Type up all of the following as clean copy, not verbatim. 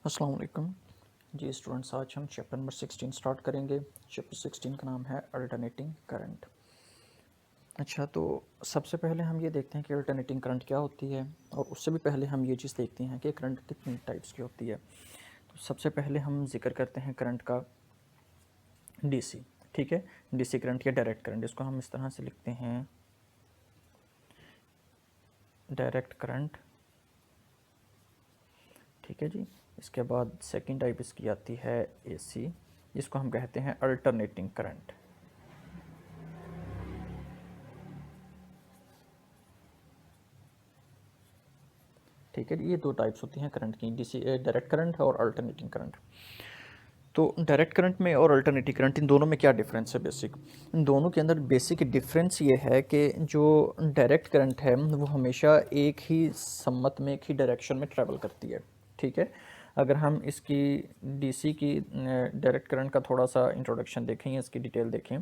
अस्सलाम वालेकुम जी स्टूडेंट्स, आज हम चैप्टर नंबर 16 स्टार्ट करेंगे। चैप्टर 16 का नाम है अल्टरनेटिंग करंट। अच्छा, तो सबसे पहले हम ये देखते हैं कि अल्टरनेटिंग करंट क्या होती है, और उससे भी पहले हम ये चीज़ देखते हैं कि करंट कितनी टाइप्स की होती है। तो सबसे पहले हम जिक्र करते हैं करंट का डीसी। ठीक है, डीसी करंट या डायरेक्ट करंट, इसको हम इस तरह से लिखते हैं, डायरेक्ट करंट। ठीक है जी। इसके बाद सेकंड टाइप इसकी आती है एसी, जिसको हम कहते हैं अल्टरनेटिंग करंट। ठीक है, ये दो टाइप्स होती हैं करंट की, डीसी डायरेक्ट करंट और अल्टरनेटिंग करंट। तो डायरेक्ट करंट में और अल्टरनेटिंग करंट, इन दोनों में क्या डिफरेंस है? बेसिक इन दोनों के अंदर बेसिक डिफरेंस ये है कि जो डायरेक्ट करंट है वो हमेशा एक ही सम्मत में, एक ही डायरेक्शन में ट्रैवल करती है। ठीक है, अगर हम इसकी डीसी की डायरेक्ट करंट का थोड़ा सा इंट्रोडक्शन देखें, इसकी डिटेल देखें,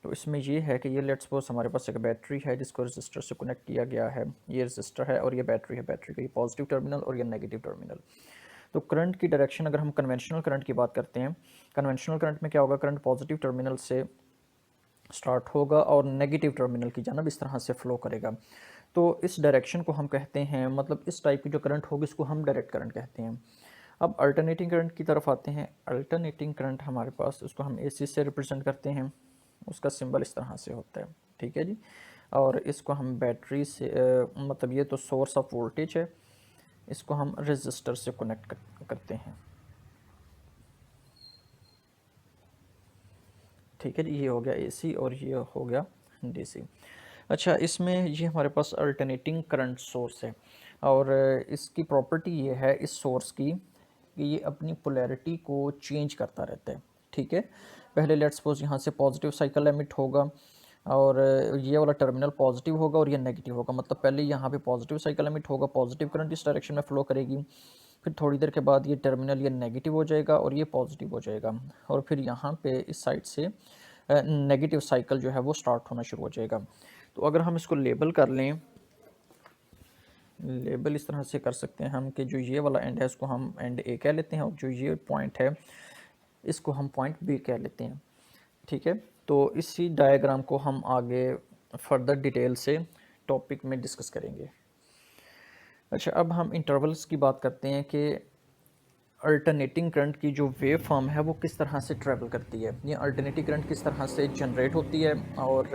तो इसमें ये है कि ये लेट्स सपोज हमारे पास एक बैटरी है जिसको रजिस्टर से कनेक्ट किया गया है। ये रजिस्टर है और ये बैटरी है। बैटरी का ये पॉजिटिव टर्मिनल और ये नेगेटिव टर्मिनल। तो करंट की डायरेक्शन, अगर हम कन्वेंशनल करंट की बात करते हैं, कन्वेंशनल करंट में क्या होगा, करंट पॉजिटिव टर्मिनल से स्टार्ट होगा और नेगेटिव टर्मिनल की जानब इस तरह से फ्लो करेगा। तो इस डायरेक्शन को हम कहते हैं, मतलब इस टाइप की जो करंट होगी इसको हम डायरेक्ट करंट कहते हैं। अब अल्टरनेटिंग करंट की तरफ आते हैं। अल्टरनेटिंग करंट हमारे पास, उसको हम एसी से रिप्रेजेंट करते हैं। उसका सिंबल इस तरह से होता है। ठीक है जी। और इसको हम बैटरी से मतलब ये तो सोर्स ऑफ वोल्टेज है, इसको हम रेजिस्टर से कनेक्ट करते हैं। ठीक है जी, ये हो गया एसी और ये हो गया डीसी। अच्छा, इसमें ये हमारे पास अल्टरनेटिंग करंट सोर्स है, और इसकी प्रॉपर्टी ये है इस सोर्स की कि ये अपनी पोलैरिटी को चेंज करता रहता है। ठीक है, पहले लेट्स सपोज यहाँ से पॉजिटिव साइकिल एमिट होगा, और ये वाला टर्मिनल पॉजिटिव होगा और ये नेगेटिव होगा। मतलब पहले यहाँ पे पॉजिटिव साइकिल एमिट होगा, पॉजिटिव करंट इस डायरेक्शन में फ्लो करेगी। फिर थोड़ी देर के बाद ये टर्मिनल ये नेगेटिव हो जाएगा और ये पॉजिटिव हो जाएगा, और फिर यहाँ पे इस साइड से नेगेटिव साइकिल जो है वो स्टार्ट होना शुरू हो जाएगा। तो अगर हम इसको लेबल कर लें, लेबल इस तरह से कर सकते हैं हम कि जो ये वाला एंड है इसको हम एंड ए कह लेते हैं, और जो ये पॉइंट है इसको हम पॉइंट बी कह लेते हैं। ठीक है, तो इसी डायग्राम को हम आगे फर्दर डिटेल से टॉपिक में डिस्कस करेंगे। अच्छा, अब हम इंटरवल्स की बात करते हैं कि अल्टरनेटिंग करंट की जो वेव फॉर्म है वो किस तरह से ट्रैवल करती है, ये अल्टरनेटिंग करंट किस तरह से जनरेट होती है, और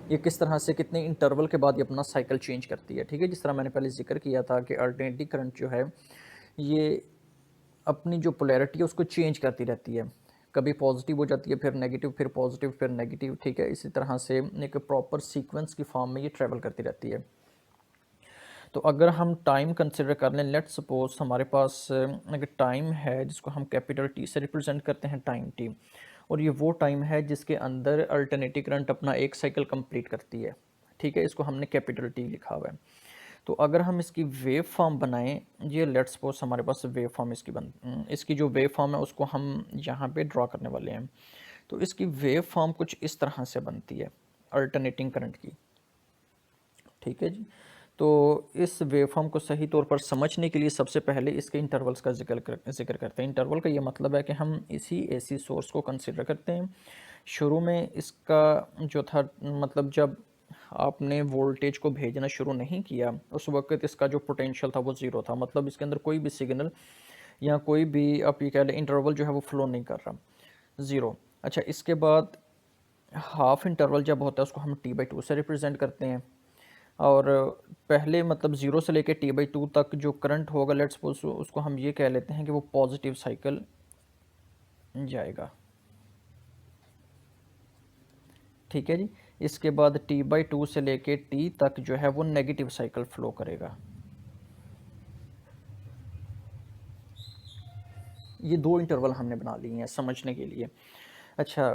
ये किस तरह से कितने इंटरवल के बाद ये अपना साइकिल चेंज करती है। ठीक है, जिस तरह मैंने पहले जिक्र किया था कि अल्टरनेटिंग करंट जो है ये अपनी जो पोलैरिटी है उसको चेंज करती रहती है, कभी पॉजिटिव हो जाती है, फिर नेगेटिव, फिर पॉजिटिव, फिर नेगेटिव। ठीक है, इसी तरह से एक प्रॉपर सीक्वेंस की फॉर्म में ये ट्रैवल करती रहती है। तो अगर हम टाइम कंसिडर कर लें, लेट्स सपोज हमारे पास अगर टाइम है जिसको हम कैपिटल टी से रिप्रेजेंट करते हैं, टाइम टी, और ये वो टाइम है जिसके अंदर अल्टरनेटिंग करंट अपना एक साइकिल कंप्लीट करती है। ठीक है, इसको हमने कैपिटल टी लिखा हुआ है। तो अगर हम इसकी वेव फॉर्म बनाएं, ये लेट्स सपोज हमारे पास वेव फॉर्म इसकी जो वेव फॉर्म है उसको हम यहाँ पे ड्रॉ करने वाले हैं। तो इसकी वेव फॉर्म कुछ इस तरह से बनती है अल्टरनेटिंग करंट की। ठीक है जी। तो इस वेवफॉर्म को सही तौर पर समझने के लिए सबसे पहले इसके इंटरवल्स का जिक्र करते हैं। इंटरवल का ये मतलब है कि हम इसी एसी सोर्स को कंसिडर करते हैं। शुरू में इसका जो था, मतलब जब आपने वोल्टेज को भेजना शुरू नहीं किया उस वक्त इसका जो पोटेंशियल था वो ज़ीरो था, मतलब इसके अंदर कोई भी सिग्नल या कोई भी आप ये कह लें इंटरवल जो है वो फ्लो नहीं कर रहा, ज़ीरो। अच्छा, इसके बाद हाफ इंटरवल जब होता है उसको हम T/2 से रिप्रेजेंट करते हैं, और पहले मतलब ज़ीरो से लेके T/2 तक जो करंट होगा, लेट्स सपोज उसको हम ये कह लेते हैं कि वो पॉजिटिव साइकिल जाएगा। ठीक है जी। इसके बाद T/2 से लेके T तक जो है वो नेगेटिव साइकिल फ्लो करेगा। ये दो इंटरवल हमने बना लिए हैं समझने के लिए। अच्छा,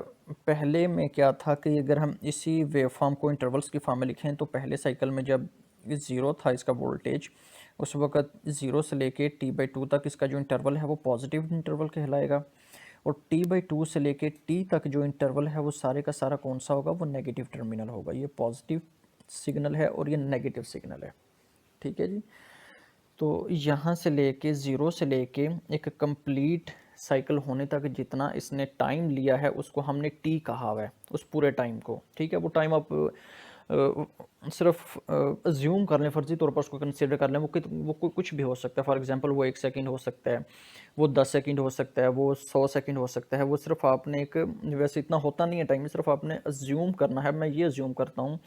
पहले में क्या था कि अगर हम इसी वेव फॉर्म को इंटरवल्स की फॉर्म में लिखें, तो पहले साइकिल में जब ज़ीरो था इसका वोल्टेज, उस वक्त ज़ीरो से लेके T/2 तक इसका जो इंटरवल है वो पॉजिटिव इंटरवल कहलाएगा, और T/2 से लेके T तक जो इंटरवल है वो सारे का सारा कौन सा होगा, वो नेगेटिव टर्मिनल होगा। ये पॉजिटिव सिग्नल है और ये नेगेटिव सिग्नल है। ठीक है जी। तो यहाँ से लेके ज़ीरो से लेके एक कंप्लीट साइकिल होने तक जितना इसने टाइम लिया है उसको हमने टी कहा हुआ है, उस पूरे टाइम को। ठीक है, वो टाइम आप सिर्फ अज्यूम कर लें, फर्जी तौर पर उसको कंसिडर कर लें, वो कुछ भी हो सकता है। फॉर एग्जांपल वो 1 सेकंड हो सकता है, वो 10 सेकंड हो सकता है, वो 100 सेकंड हो सकता है। वो सिर्फ आपने एक, वैसे इतना होता नहीं है टाइम, सिर्फ आपने अज्यूम करना है। मैं ये अज्यूम करता हूँ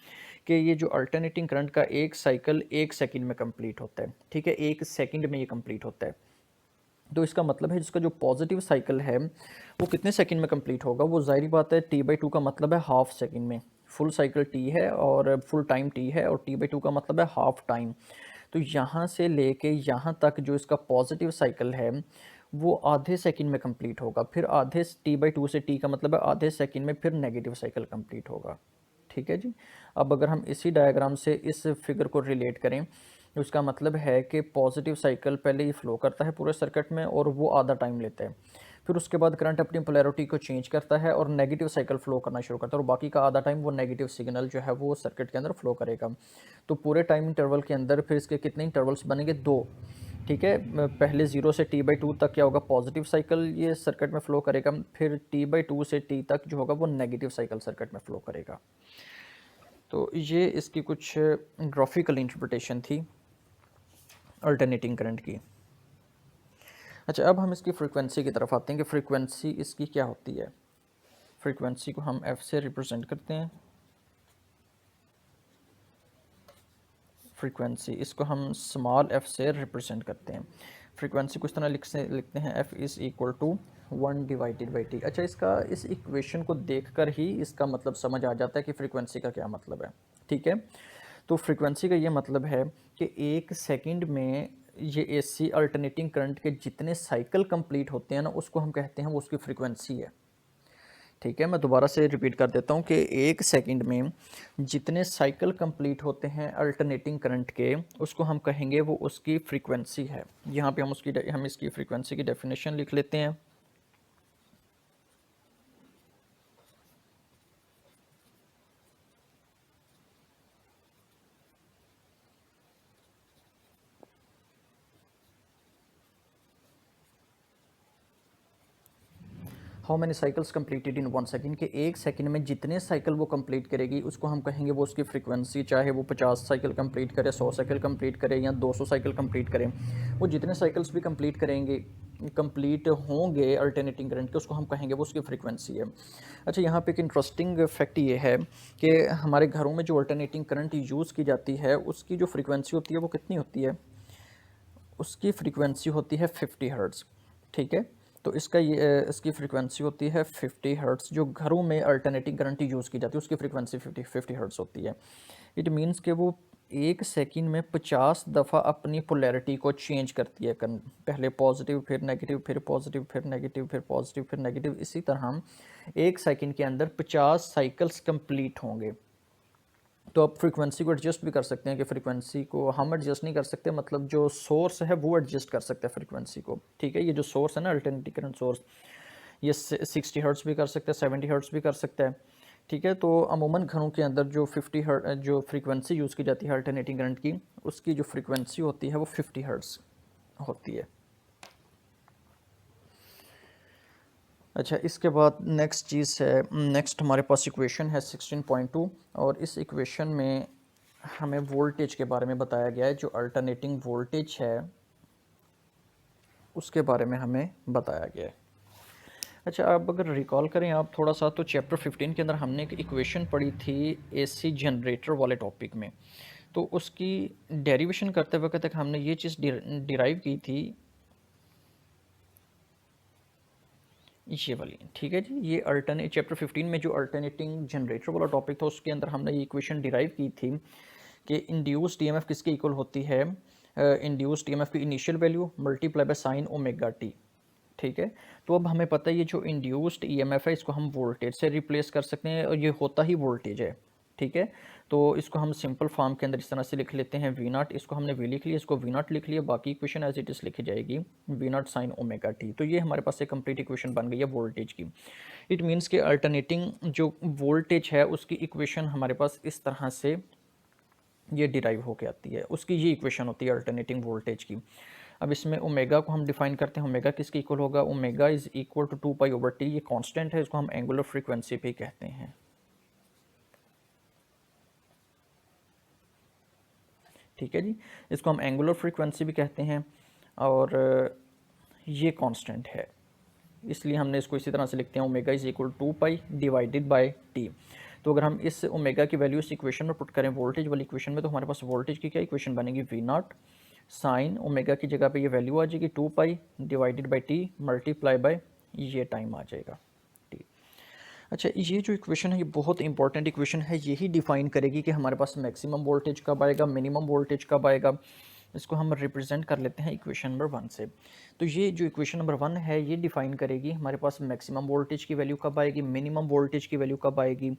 कि ये जो अल्टरनेटिंग करंट का एक साइकिल 1 सेकंड में कंप्लीट होता है। ठीक है, 1 सेकंड में ये कंप्लीट होता है। तो इसका मतलब है जिसका जो पॉजिटिव साइकिल है वो कितने सेकंड में कंप्लीट होगा? वो ज़ाहिर बात है t/2 का मतलब है हाफ सेकंड में। फुल साइकिल t है और फुल टाइम t है, और t/2 का मतलब है हाफ टाइम। तो यहाँ से लेके यहाँ तक जो इसका पॉजिटिव साइकिल है वो आधे सेकंड में कंप्लीट होगा। फिर आधे t/2 से t का मतलब है आधे सेकंड में फिर नेगेटिव साइकिल कंप्लीट होगा। ठीक है जी। अब अगर हम इसी डायग्राम से इस फिगर को रिलेट करें तो इसका मतलब है कि पॉजिटिव साइकिल पहले ही फ्लो करता है पूरे सर्किट में और वो आधा टाइम लेता है। फिर उसके बाद करंट अपनी पोलैरिटी को चेंज करता है और नेगेटिव साइकिल फ्लो करना शुरू करता है, और बाकी का आधा टाइम वो नेगेटिव सिग्नल जो है वो सर्किट के अंदर फ्लो करेगा। तो पूरे टाइम इंटरवल के अंदर फिर इसके कितने इंटरवल्स बनेंगे? 2। ठीक है, पहले 0 से t/2 तक क्या होगा? पॉजिटिव साइकिल ये सर्किट में फ्लो करेगा। फिर t/2 से t तक जो होगा वो नेगेटिव साइकिल सर्किट में फ्लो करेगा। तो ये इसकी कुछ ग्राफिकल इंटरप्रिटेशन थी अल्टरनेटिंग करंट की। अच्छा, अब हम इसकी फ्रीक्वेंसी की तरफ आते हैं कि फ्रीक्वेंसी इसकी क्या होती है। फ्रीक्वेंसी को हम f से रिप्रेजेंट करते हैं। फ्रीक्वेंसी इसको हम स्मॉल f से रिप्रेजेंट करते हैं। फ्रीक्वेंसी को इस तरह लिखते हैं f is equal to 1/t। अच्छा, इसका इस इक्वेशन को देखकर ही इसका मतलब समझ आ जाता है कि फ्रीक्वेंसी का क्या मतलब है। ठीक है, तो फ्रीक्वेंसी का ये मतलब है कि 1 सेकंड में ये एसी अल्टरनेटिंग करंट के जितने साइकिल कंप्लीट होते हैं ना उसको हम कहते हैं वो उसकी फ्रीक्वेंसी है। ठीक है, मैं दोबारा से रिपीट कर देता हूँ कि 1 सेकंड में जितने साइकिल कंप्लीट होते हैं अल्टरनेटिंग करंट के उसको हम कहेंगे वो उसकी फ्रीक्वेंसी है। यहाँ पे हम इसकी फ्रीक्वेंसी की डेफिनेशन लिख लेते हैं। How many cycles completed in 1 second, के 1 सेकंड में जितने साइकिल वो कंप्लीट करेगी उसको हम कहेंगे वो उसकी फ्रीक्वेंसी। चाहे वो 50 साइकिल कंप्लीट करे, 100 साइकिल कंप्लीट करे या 200 साइकिल कंप्लीट करे, वो जितने साइकिल्स भी कंप्लीट होंगे अल्टरनेटिंग करंट के उसको हम कहेंगे वो उसकी फ्रीक्वेंसी है। अच्छा, यहाँ पे एक इंटरेस्टिंग फैक्ट ये है कि हमारे घरों में जो अल्टरनेटिंग करंट यूज़ की जाती है उसकी जो फ्रीक्वेंसी होती है वो कितनी होती है? उसकी फ्रीक्वेंसी होती है 50 हर्ट्ज़। ठीक है, तो इसकी फ्रीक्वेंसी होती है 50 हर्ट्ज़। जो घरों में अल्टरनेटिंग करंट यूज़ की जाती है उसकी फ्रीक्वेंसी 50 हर्ट्ज़ होती है। इट मीन्स कि वो 1 सेकंड में 50 दफ़ा अपनी पोलैरिटी को चेंज करती है। पहले पॉजिटिव, फिर नेगेटिव, फिर पॉजिटिव, फिर नेगेटिव, फिर पॉजिटिव, फिर नेगेटिव। इसी तरह हम 1 सेकंड के अंदर 50 साइकिल्स कंप्लीट होंगे। तो आप फ्रीक्वेंसी को एडजस्ट भी कर सकते हैं कि फ्रीक्वेंसी को हम एडजस्ट नहीं कर सकते, मतलब जो सोर्स है वो एडजस्ट कर सकते हैं फ्रीक्वेंसी को। ठीक है, ये जो सोर्स है ना अल्टरनेटिंग करंट सोर्स, ये 60 हर्ट्ज़ भी कर सकता है, 70 हर्ट्ज़ भी कर सकता है। ठीक है, तो अमूमन घरों के अंदर जो 50 हर्ट्ज़ जो फ्रीक्वेंसी यूज़ की जाती है अल्टरनेटिंग करंट की, उसकी जो फ्रीक्वेंसी होती है वो 50 हर्ट्ज़ होती है। अच्छा, इसके बाद नेक्स्ट हमारे पास इक्वेशन है 16.2, और इस इक्वेशन में हमें वोल्टेज के बारे में बताया गया है। जो अल्टरनेटिंग वोल्टेज है उसके बारे में हमें बताया गया है। अच्छा, अब अगर रिकॉल करें आप थोड़ा सा, तो चैप्टर 15 के अंदर हमने एक इक्वेशन पढ़ी थी एसी जनरेटर वाले टॉपिक में। तो उसकी डेरिवेशन करते वक्त तक हमने ये चीज़ डिराइव की थी, ये वाली। ठीक है जी, ये अल्टरनेट चैप्टर 15 में जो अल्टरनेटिंग जनरेटर वाला टॉपिक था उसके अंदर हमने ये इक्वेशन डिराइव की थी कि इंड्यूस्ड ईएमएफ किसके इक्वल होती है? इंड्यूस्ड ईएमएफ की initial value multiply by sine omega T. ठीक है, तो अब हमें पता है ये जो इंड्यूस्ड ईएमएफ है इसको हम वोल्टेज से रिप्लेस कर सकते हैं, और ये होता ही वोल्टेज है। ठीक है, तो इसको हम सिंपल फॉर्म के अंदर इस तरह से लिख लेते हैं वी नॉट। इसको हमने वी लिख लिया, इसको वी नॉट लिख लिया, बाकी इक्वेशन एज इट इज़ लिखी जाएगी v naught sine omega t. तो ये हमारे पास एक कंप्लीट इक्वेशन बन गई है वोल्टेज की। इट मीन्स कि अल्टरनेटिंग जो वोल्टेज है उसकी इक्वेशन हमारे पास इस तरह से ये डिराइव होके आती है, उसकी ये इक्वेशन होती है अल्टरनेटिंग वोल्टेज की। अब इसमें ओमेगा को हम डिफाइन करते हैं, ओमेगा किसके इक्वल होगा, ओमेगा इज इक्वल टू 2 पाई/टी, ये कांस्टेंट है, इसको हम एंगुलर फ्रीक्वेंसी पे कहते हैं। ठीक है जी, इसको हम एंगुलर फ्रीक्वेंसी भी कहते हैं और ये कांस्टेंट है, इसलिए हमने इसको इसी तरह से लिखते हैं, ओमेगा इज इक्वल 2 पाई/टी। तो अगर हम इस ओमेगा की वैल्यू इस इक्वेशन में पुट करें वोल्टेज वाली इक्वेशन में, तो हमारे पास वोल्टेज की क्या इक्वेशन बनेगी, V0 साइन ओमेगा की जगह पे ये वैल्यू आ जाएगी 2 पाई/टी मल्टीप्लाई बाय ये टाइम आ जाएगा टी। अच्छा, ये जो इक्वेशन है ये बहुत इंपॉर्टेंट इक्वेशन है, यही डिफाइन करेगी कि हमारे पास मैक्सिमम वोल्टेज कब आएगा, मिनिमम वोल्टेज कब आएगा। इसको हम रिप्रेजेंट कर लेते हैं इक्वेशन नंबर 1 से। तो ये जो इक्वेशन नंबर 1 है ये डिफाइन करेगी हमारे पास मैक्सिमम वोल्टेज की वैल्यू कब आएगी, मिनिमम वोल्टेज की वैल्यू कब आएगी,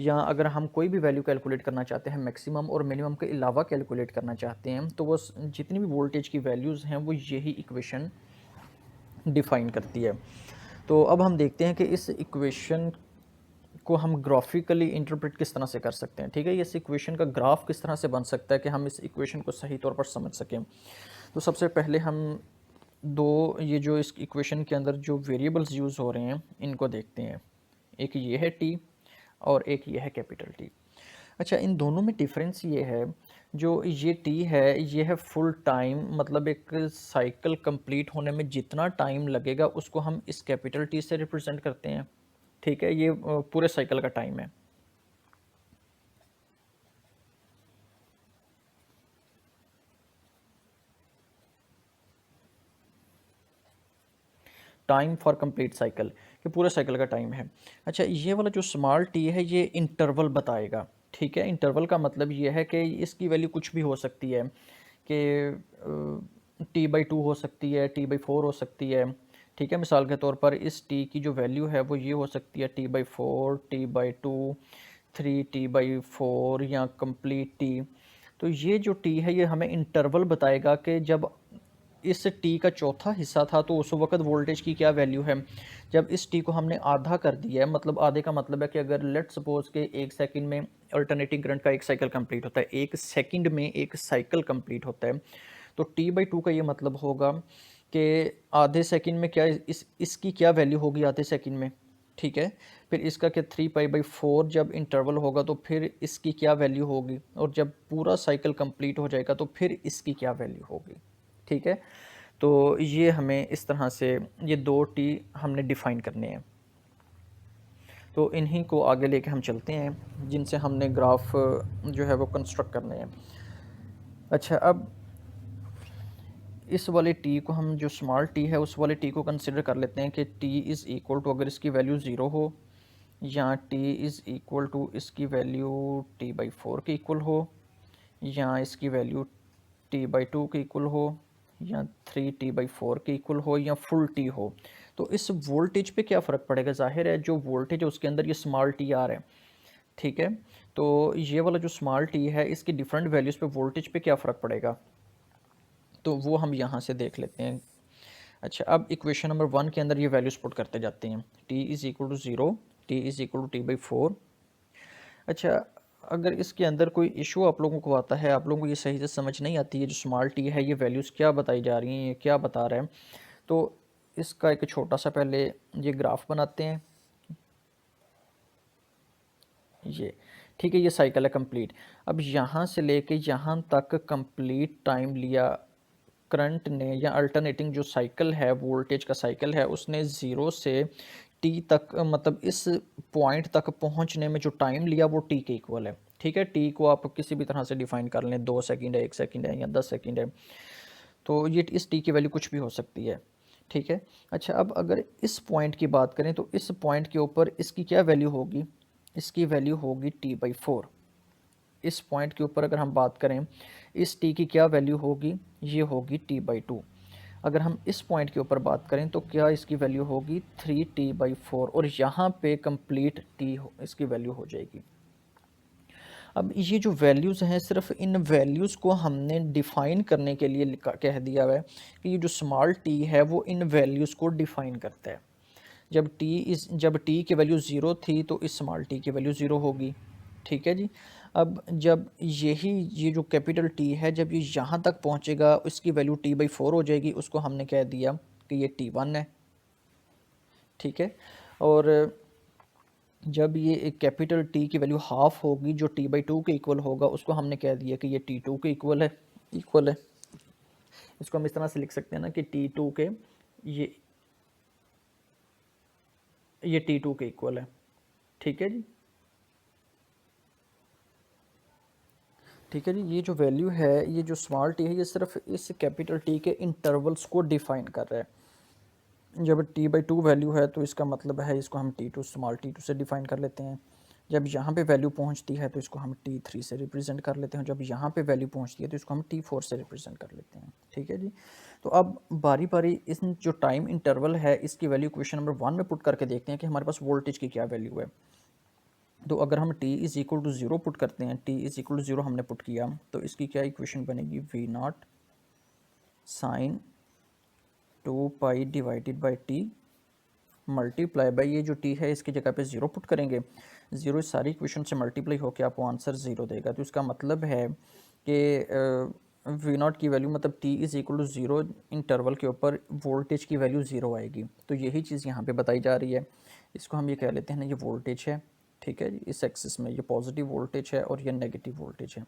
या अगर हम कोई भी वैल्यू कैलकुलेट करना चाहते हैं मैक्सिमम और मिनिमम के अलावा कैलकुलेट करना चाहते हैं, तो वो जितनी भी वोल्टेज की वैल्यूज़ हैं वो यही इक्वेशन डिफाइन करती है। तो अब हम देखते हैं कि इस इक्वेशन को हम ग्राफिकली इंटरप्रेट किस तरह से कर सकते हैं। ठीक है, इस इक्वेशन का ग्राफ किस तरह से बन सकता है कि हम इस इक्वेशन को सही तौर पर समझ सकें। तो सबसे पहले हम ये जो इस इक्वेशन के अंदर जो वेरिएबल्स यूज़ हो रहे हैं इनको देखते हैं। एक ये है टी और एक ये है कैपिटल टी। अच्छा, इन दोनों में डिफरेंस ये है, जो ये टी है ये है फुल टाइम, मतलब एक साइकिल कंप्लीट होने में जितना टाइम लगेगा उसको हम इस कैपिटल टी से रिप्रेजेंट करते हैं। ठीक है, ये पूरे साइकिल का टाइम है। टाइम फॉर कंप्लीट साइकिल, कि पूरे साइकिल का टाइम है। अच्छा, ये वाला जो स्मॉल टी है ये इंटरवल बताएगा। ठीक है, इंटरवल का मतलब ये है कि इसकी वैल्यू कुछ भी हो सकती है, कि t/2 हो सकती है, t/4 हो सकती है। ठीक है, मिसाल के तौर पर इस t की जो वैल्यू है वो ये हो सकती है t/4, t/2, 3t/4 या कंप्लीट t। तो ये जो t है ये हमें इंटरवल बताएगा कि जब इस टी का चौथा हिस्सा था तो उस वक्त वोल्टेज की क्या वैल्यू है। जब इस टी को हमने आधा कर दिया है, मतलब आधे का मतलब है कि अगर लेट सपोज के 1 सेकंड में अल्टरनेटिंग करंट का एक साइकिल कंप्लीट होता है, 1 सेकंड में एक साइकिल कंप्लीट होता है, तो t/2 का ये मतलब होगा कि आधे सेकंड में क्या इसकी क्या वैल्यू होगी आधे सेकंड में। ठीक है, फिर इसका क्या 3 पाई/4 जब इंटरवल होगा तो फिर इसकी क्या वैल्यू होगी, और जब पूरा साइकिल कंप्लीट हो जाएगा तो फिर इसकी क्या वैल्यू होगी। ठीक है, तो ये हमें इस तरह से ये 2 टी हमने डिफ़ाइन करने हैं। तो इन्हीं को आगे लेके हम चलते हैं जिनसे हमने ग्राफ जो है वो कंस्ट्रक्ट करने हैं। अच्छा, अब इस वाले टी को हम जो स्मॉल टी है उस वाले टी को कंसिडर कर लेते हैं कि टी इज़ इक्वल टू, अगर इसकी वैल्यू ज़ीरो हो, या टी इज़ इक्वल टू इसकी वैल्यू t/4 के इक्वल हो, या इसकी वैल्यू t/2 के इक्वल हो, या 3t/4 के इक्वल हो, या फुल टी हो। तो इस वोल्टेज पे क्या फ़र्क पड़ेगा, ज़ाहिर है जो वोल्टेज है उसके अंदर ये स्मॉल टी आ रहा है। ठीक है, तो ये वाला जो स्मॉल टी है इसकी डिफरेंट वैल्यूज़ पे वोल्टेज पे क्या फ़र्क पड़ेगा, तो वो हम यहाँ से देख लेते हैं। अच्छा, अब इक्वेशन नंबर 1 के अंदर ये वैल्यूज़ पुट करते जाते हैं, t is equal to 0, t is equal to t/4। अच्छा, अगर इसके अंदर कोई इशू आप लोगों को आता है, आप लोगों को ये सही से समझ नहीं आती है जो स्मॉल टी है ये वैल्यूज़ क्या बताई जा रही हैं, ये क्या बता रहा है, तो इसका एक छोटा सा पहले ये ग्राफ बनाते हैं। ये ठीक है, ये साइकिल है कंप्लीट। अब यहाँ से लेके यहाँ तक कंप्लीट टाइम लिया करंट ने, या अल्टरनेटिंग जो साइकिल है वोल्टेज का साइकिल है उसने 0 से टी तक, मतलब इस पॉइंट तक पहुँचने में जो टाइम लिया वो टी के इक्वल है। ठीक है, टी को आप किसी भी तरह से डिफाइन कर लें, 2 सेकंड है, 1 सेकंड है, या 10 सेकंड है, तो ये इस टी की वैल्यू कुछ भी हो सकती है। ठीक है, अच्छा, अब अगर इस पॉइंट की बात करें तो इस पॉइंट के ऊपर इसकी क्या वैल्यू होगी, इसकी वैल्यू होगी t/4। इस पॉइंट के ऊपर अगर हम बात करें इस t की क्या वैल्यू होगी, ये होगी t/2। अगर हम इस पॉइंट के ऊपर बात करें तो क्या इसकी वैल्यू होगी 3t/4, और यहाँ पे कंप्लीट t इसकी वैल्यू हो जाएगी। अब ये जो वैल्यूज़ हैं सिर्फ इन वैल्यूज़ को हमने डिफ़ाइन करने के लिए कह दिया हुआ है कि ये जो स्मॉल t है वो इन वैल्यूज़ को डिफ़ाइन करता है। जब t की वैल्यू 0 थी तो इस स्मॉल t की वैल्यू 0 होगी। ठीक है जी, अब जब ये जो कैपिटल टी है जब ये यहाँ तक पहुँचेगा इसकी वैल्यू t/4 हो जाएगी, उसको हमने कह दिया कि ये t1 है, ठीक है। और जब ये एक कैपिटल टी की वैल्यू हाफ होगी जो t/2 के इक्वल होगा, उसको हमने कह दिया कि ये t2 के इक्वल है। इसको हम इस तरह से लिख सकते हैं ना कि t2 के ये t2 के इक्वल है, ठीक है जी। ठीक है जी, ये जो वैल्यू है, ये जो स्मॉल टी है, ये सिर्फ इस कैपिटल टी के इंटरवल्स को डिफाइन कर रहा है। जब t/2 वैल्यू है तो इसका मतलब है इसको हम t2 स्मॉल t2 से डिफाइन कर लेते हैं। जब यहाँ पे वैल्यू पहुँचती है तो इसको हम t3 से रिप्रेजेंट कर लेते हैं। जब यहाँ पे वैल्यू पहुँचती है तो इसको हम t4 से रिप्रेजेंट कर लेते हैं, ठीक है जी। तो अब बारी बारी इस जो टाइम इंटरवल है इसकी वैल्यू क्वेश्चन नंबर 1 में पुट करके देखते हैं कि हमारे पास वोल्टेज की क्या वैल्यू है। तो अगर हम t is equal to 0 put करते हैं, t इज़ इक्वल टू 0 हमने पुट किया, तो इसकी क्या इक्वेशन बनेगी, v0 sine 2 pi divided by t multiply by ये जो t है इसकी जगह पे 0 पुट करेंगे। 0 इस सारी इक्वेशन से मल्टीप्लाई होकर आपको आंसर 0 देगा। तो इसका मतलब है कि v0 की वैल्यू मतलब t is equal to 0 interval के ऊपर वोल्टेज की वैल्यू 0 आएगी। तो यही चीज़ यहाँ पे बताई जा रही है। इसको हम ये कह लेते हैं ना, ये वोल्टेज है, ठीक है जी। इस एक्सिस में ये पॉजिटिव वोल्टेज है और ये नेगेटिव वोल्टेज है।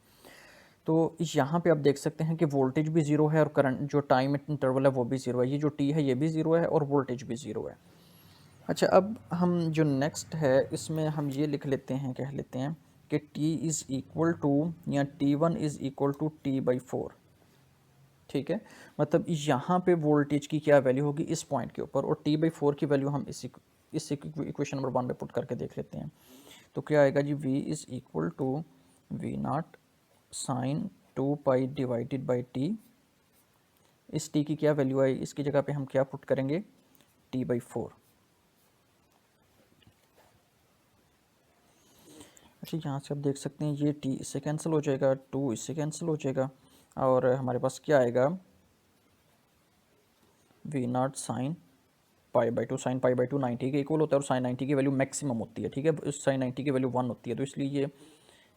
तो यहाँ पे आप देख सकते हैं कि वोल्टेज भी ज़ीरो है और करंट जो टाइम इंटरवल है वो भी ज़ीरो है। ये जो टी है ये भी ज़ीरो है और वोल्टेज भी ज़ीरो है। अच्छा, अब हम जो नेक्स्ट है इसमें हम ये लिख लेते हैं, कह लेते हैं कि t इज़ इक्वल टू या t1 is equal to t/4, ठीक है। मतलब यहाँ पे वोल्टेज की क्या वैल्यू होगी इस पॉइंट के ऊपर, और t/4 की वैल्यू हम इस इक्वेशन नंबर 1 में पुट करके देख लेते हैं। तो क्या आएगा जी, v is equal to v0 sine 2 pi divided by t। इस t की क्या वैल्यू आई, इसकी जगह पे हम क्या पुट करेंगे, t/4। अच्छा, यहाँ से आप देख सकते हैं ये t इससे कैंसिल हो जाएगा, 2 इससे कैंसिल हो जाएगा, और हमारे पास क्या आएगा, v0 साइन π/2। साइन π/2 90 के इक्वल होता है और साइन 90 की वैल्यू मैक्सिमम होती है, ठीक है। उस साइन 90 की वैल्यू 1 होती है, तो इसलिए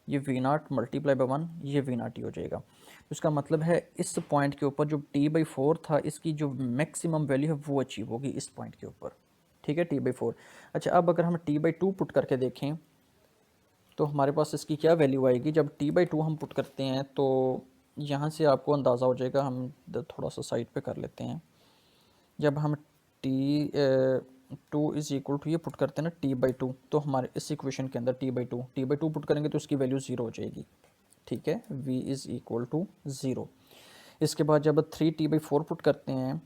ये v0 मल्टीप्लाई बाई 1 ये v0 ही हो जाएगा। तो इसका मतलब है इस पॉइंट के ऊपर जो t/4 था इसकी जो मैक्सिमम वैल्यू है वो अचीव होगी इस पॉइंट के ऊपर, ठीक है, t/4। अच्छा, अब अगर हम t/2 पुट करके देखें तो हमारे पास इसकी क्या वैल्यू आएगी। जब t/2 हम पुट करते हैं तो यहाँ से आपको अंदाज़ा हो जाएगा। हम थोड़ा सा साइड पे कर लेते हैं। जब हम t2 इज़ इक्वल टू ये पुट करते हैं ना t/2, तो हमारे इस इक्वेशन के अंदर t/2 पुट करेंगे तो उसकी वैल्यू 0 हो जाएगी, ठीक है। v is equal to 0। इसके बाद जब 3t/4 पुट करते हैं,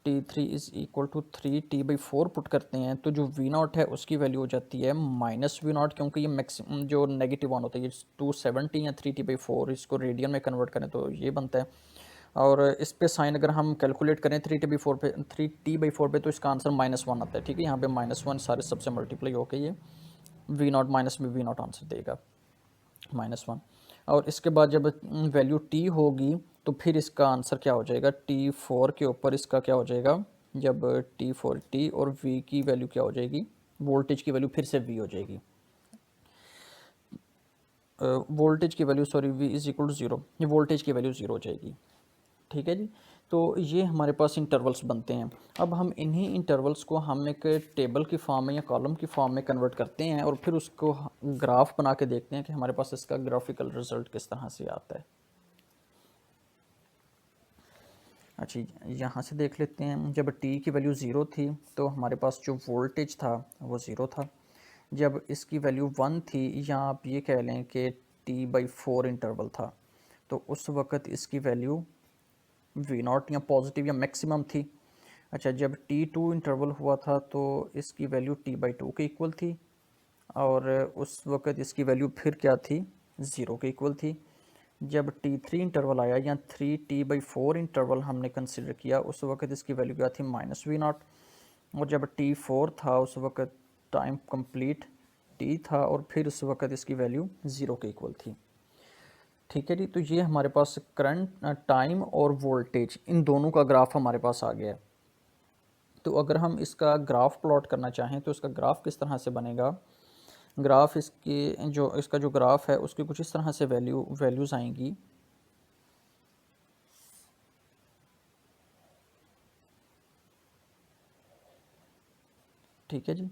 t3 is equal to 3t/4 put करते हैं, तो जो v0 है उसकी वैल्यू हो जाती है -v0, क्योंकि ये मैक्सिमम जो नेगेटिव वन होता है, ये 270 या 3t/4 इसको रेडियन में कन्वर्ट करें तो ये बनता है। और इस पे साइन अगर हम कैलकुलेट करें 3t/4 पे तो इसका आंसर -1 आता है, ठीक है। यहाँ पे -1 सारे सबसे मल्टीप्लाई होकर ये v0 माइनस में v0 आंसर देगा -1। और इसके बाद जब वैल्यू t होगी तो फिर इसका आंसर क्या हो जाएगा, t4 के ऊपर इसका क्या हो जाएगा, जब t4 t और v की वैल्यू क्या हो जाएगी, वोल्टेज की वैल्यू फिर से v हो जाएगी, वोल्टेज की value sorry v is equal to 0, ये वोल्टेज की वैल्यू 0 हो जाएगी, ठीक है जी। तो ये हमारे पास इंटरवल्स बनते हैं। अब हम इन्हीं इंटरवल्स को हम एक टेबल की फॉर्म में या कॉलम की फॉर्म में कन्वर्ट करते हैं और फिर उसको ग्राफ बना के देखते हैं कि हमारे पास इसका ग्राफिकल रिजल्ट किस तरह से आता है। अच्छा, यहाँ से देख लेते हैं। जब t की वैल्यू 0 थी तो हमारे पास जो वोल्टेज था वो 0 था। जब इसकी वैल्यू 1 थी, या आप ये कह लें कि t/4 इंटरवल था, तो उस वक़्त इसकी वैल्यू v0 या पॉजिटिव या मैक्सिमम थी। अच्छा, जब t2 इंटरवल हुआ था तो इसकी वैल्यू t/2 के इक्वल थी, और उस वक़्त इसकी वैल्यू फिर क्या थी, 0 के इक्वल थी। जब t3 इंटरवल आया या 3t/4 इंटरवल हमने कंसिडर किया, उस वक़्त इसकी वैल्यू क्या थी, -v0। और जब t4 था उस वक़्त टाइम कंप्लीट t था और फिर उस वक़्त इसकी वैल्यू 0 के इक्वल थी, ठीक है जी। तो ये हमारे पास करंट, टाइम और वोल्टेज, इन दोनों का ग्राफ हमारे पास आ गया है। तो अगर हम इसका ग्राफ प्लॉट करना चाहें तो इसका ग्राफ किस तरह से बनेगा, ग्राफ इसकी जो इसका जो ग्राफ है उसकी कुछ इस तरह से वैल्यूज़ आएंगी। ठीक है जी,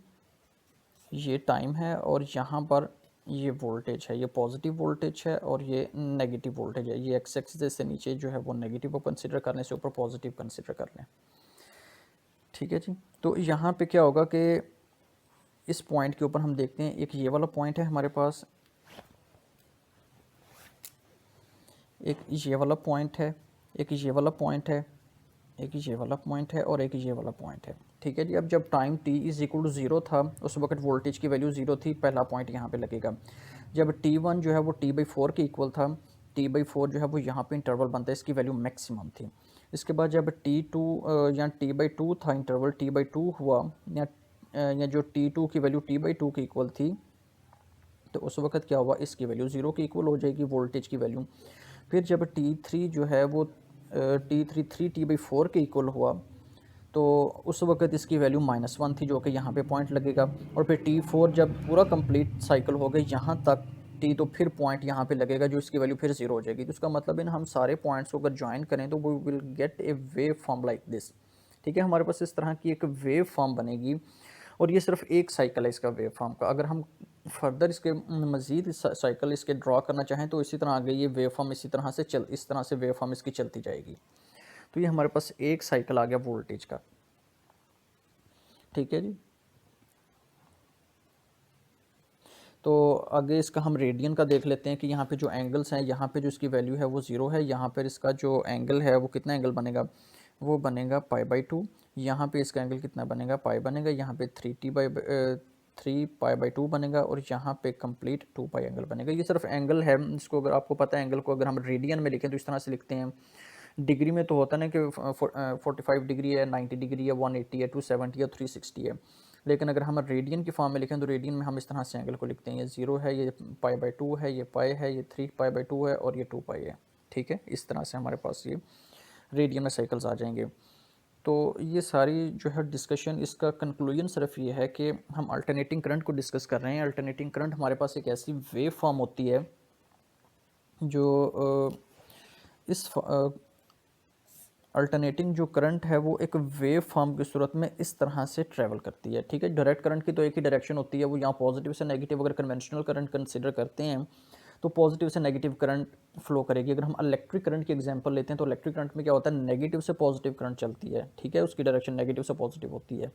ये टाइम है और यहाँ पर ये वोल्टेज है, ये पॉजिटिव वोल्टेज है और ये नेगेटिव वोल्टेज है। ये एक्स एक्सिस से नीचे जो है वो नेगेटिव को कंसिडर करने से ऊपर पॉजिटिव कंसिडर कर लें। ठीक है जी, तो यहाँ पे क्या होगा कि इस पॉइंट के ऊपर हम देखते हैं, एक ये वाला पॉइंट है हमारे पास, एक ये वाला पॉइंट है, एक ये वाला पॉइंट है, एक ये वाला पॉइंट है और एक ये वाला पॉइंट है। ठीक है जी, अब जब time t is equal to 0 था उस वक्त वोल्टेज की वैल्यू 0 थी, पहला पॉइंट यहाँ पे लगेगा। जब t1 जो है वो t/4 के इक्वल था, t/4 जो है वो यहाँ पे इंटरवल बनता है, इसकी वैल्यू मैक्सिमम थी। इसके बाद जब t2 या t/2 था, इंटरवल t/2 हुआ या जो t2 की वैल्यू t/2 के इक्वल थी, तो उस वक्त क्या हुआ, इसकी वैल्यू 0 के इक्वल हो जाएगी वोल्टेज की वैल्यू। फिर जब t3 जो है वो t3 3t/4 के इक्वल हुआ, तो उस वक्त इसकी वैल्यू -1 थी, जो कि यहाँ पे पॉइंट लगेगा। और फिर t4 जब पूरा कंप्लीट साइकिल हो गया यहाँ तक t, तो फिर पॉइंट यहाँ पे लगेगा जो इसकी वैल्यू फिर 0 हो जाएगी। तो इसका मतलब इन हम सारे पॉइंट्स को अगर ज्वाइन करें तो we will get a wave form like this. ठीक है, हमारे पास इस तरह की एक वेव फॉर्म बनेगी और ये सिर्फ एक साइकिल है इसका वेव फॉर्म का। अगर हम फर्दर इसके मज़ीद साइकिल इसके ड्रॉ करना चाहें तो इसी तरह आगे ये वेव फॉर्म इस तरह से वेव फॉर्म इसकी चलती जाएगी। तो ये हमारे पास एक साइकिल आ गया वोल्टेज का। ठीक है जी, तो आगे इसका हम रेडियन का देख लेते हैं कि यहाँ पे जो एंगल्स हैं, यहाँ पे जो इसकी वैल्यू है वो 0 है, यहाँ पर इसका जो एंगल है वो कितना एंगल बनेगा, वो बनेगा π/2। यहाँ पे इसका एंगल कितना बनेगा, पाई बनेगा। यहाँ पे 3π/2 बनेगा और यहाँ पे कंप्लीट 2π एंगल बनेगा। ये सिर्फ एंगल है, इसको अगर आपको पता है एंगल को अगर हम रेडियन में लिखें तो इस तरह से लिखते हैं। डिग्री में तो होता ना कि 45 डिग्री है, 90 डिग्री है, 180 है, 270 है, 360 है। लेकिन अगर हम रेडियन की फॉर्म में लिखें तो रेडियन में हम इस तरह से एंगल को लिखते हैं, ये 0 है, ये π/2 है, ये पाई है, ये 3π/2 है और ये 2π है। ठीक है, इस तरह से हमारे पास ये रेडियन में साइकिल्स आ जाएंगे। तो ये सारी जो है डिस्कशन, इसका कंक्लूजन सिर्फ ये है कि हम अल्टरनेटिंग करंट को डिस्कस कर रहे हैं। अल्टरनेटिंग करंट हमारे पास एक ऐसी वेव फॉर्म होती है जो इस अल्टरनेटिंग जो करंट है वो एक वेव फॉर्म की सूरत में इस तरह से ट्रैवल करती है। ठीक है, डायरेक्ट करंट की तो एक ही डायरेक्शन होती है, वो यहाँ पॉजिटिव से नेगेटिव अगर कन्वेंशनल करंट कंसिडर करते हैं तो पॉजिटिव से नेगेटिव करंट फ्लो करेगी। अगर हम इलेक्ट्रिक करंट की एग्जांपल लेते हैं तो इलेक्ट्रिक करंट में क्या होता है, नेगेटिव से पॉजिटिव करंट चलती है। ठीक है, उसकी डायरेक्शन नेगेटिव से पॉजिटिव होती है।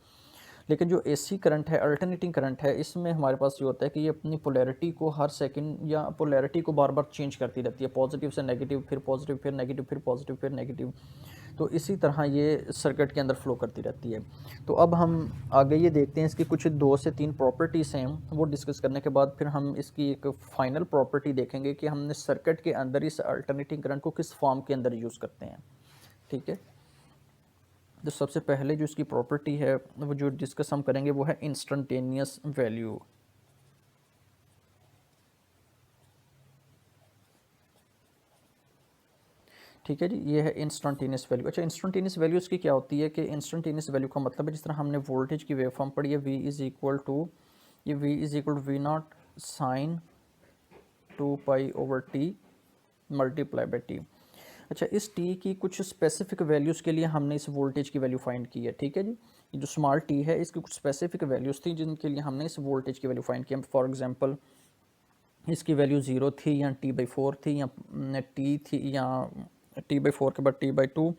लेकिन जो एसी करंट है, अल्टरनेटिंग करंट है, इसमें हमारे पास ये होता है कि ये अपनी पोलैरिटी को हर सेकंड या पोलैरिटी को बार बार चेंज करती रहती है, पॉजिटिव से नेगेटिव, फिर पॉजिटिव, फिर नेगेटिव, फिर पॉजिटिव, फिर नेगेटिव। तो इसी तरह ये सर्किट के अंदर फ्लो करती रहती है। तो अब हम आगे ये देखते हैं इसकी कुछ 2 से 3 प्रॉपर्टीज़ हैं, वो डिस्कस करने के बाद फिर हम इसकी एक फ़ाइनल प्रॉपर्टी देखेंगे कि हमने सर्किट के अंदर इस अल्टरनेटिंग करंट को किस फॉर्म के अंदर यूज़ करते हैं। ठीक है, तो सबसे पहले जो इसकी प्रॉपर्टी है वो जो डिस्कस हम करेंगे वो है इंस्टेंटेनियस वैल्यू। ठीक है जी, ये है इंस्टेंटेनियस वैल्यू। अच्छा, इंस्टेंटेनियस वैल्यू इसकी क्या होती है कि इंस्टेंटेनियस वैल्यू का मतलब है, जिस तरह हमने वोल्टेज की वेव फॉर्म पढ़ी है, v is equal to v0 sine 2π/t multiply by t. अच्छा, इस t की कुछ स्पेसिफिक वैल्यूज़ के लिए हमने इस वोल्टेज की वैल्यू फाइंड की है। ठीक है जी, ये जो स्मॉल t है इसकी कुछ स्पेसिफिक वैल्यूज़ थी जिनके लिए हमने इस वोल्टेज की वैल्यू फाइंड की। फॉर एग्जांपल इसकी वैल्यू 0 थी या t/4 थी या t थी या t/4 के बाद t/2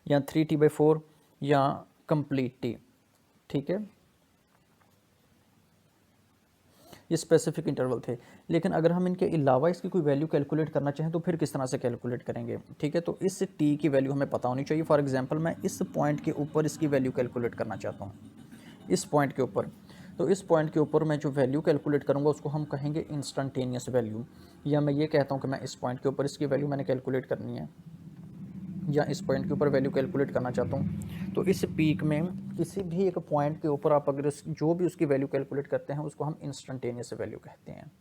या 3t/4 या कंप्लीट t। ठीक है, ये स्पेसिफिक इंटरवल थे। लेकिन अगर हम इनके अलावा इसकी कोई वैल्यू कैलकुलेट करना चाहें तो फिर किस तरह से कैलकुलेट करेंगे। ठीक है, तो इस t की वैल्यू हमें पता होनी चाहिए। फॉर एग्जांपल मैं इस पॉइंट के ऊपर इसकी वैल्यू कैलकुलेट करना चाहता हूँ, इस पॉइंट के ऊपर। तो इस पॉइंट के ऊपर मैं जो वैल्यू कैलकुलेट करूँगा उसको हम कहेंगे इंस्टेंटेनियस वैल्यू। या मैं ये कहता हूँ कि मैं इस पॉइंट के ऊपर इसकी वैल्यू मैंने कैलकुलेट करनी है, या इस पॉइंट के ऊपर वैल्यू कैलकुलेट करना चाहता हूँ। तो इस पीक में किसी भी एक पॉइंट के ऊपर आप अगर जो भी उसकी वैल्यू कैलकुलेट करते हैं उसको हम इंस्टेंटेनियस वैल्यू कहते हैं।